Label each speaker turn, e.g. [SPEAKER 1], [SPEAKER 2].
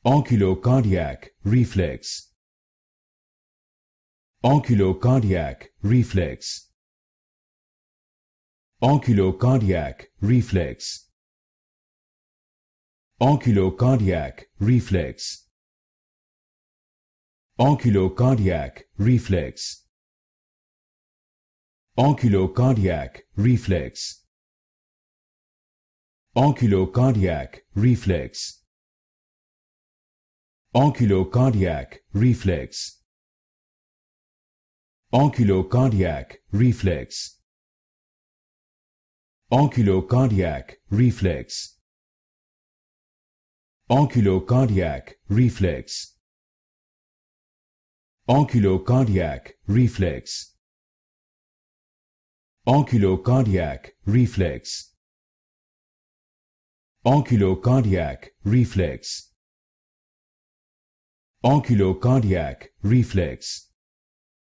[SPEAKER 1] Oculocardiac reflex. Oculocardiac reflex. Oculocardiac reflex. Oculocardiac reflex. Oculocardiac reflex. Oculocardiac reflex. Oculocardiac reflex. Oculocardiac reflex. Oculocardiac reflex. Oculocardiac reflex. Oculocardiac reflex. Oculocardiac reflex. Oculocardiac reflex. Oculocardiac reflex. Oculocardiac reflex.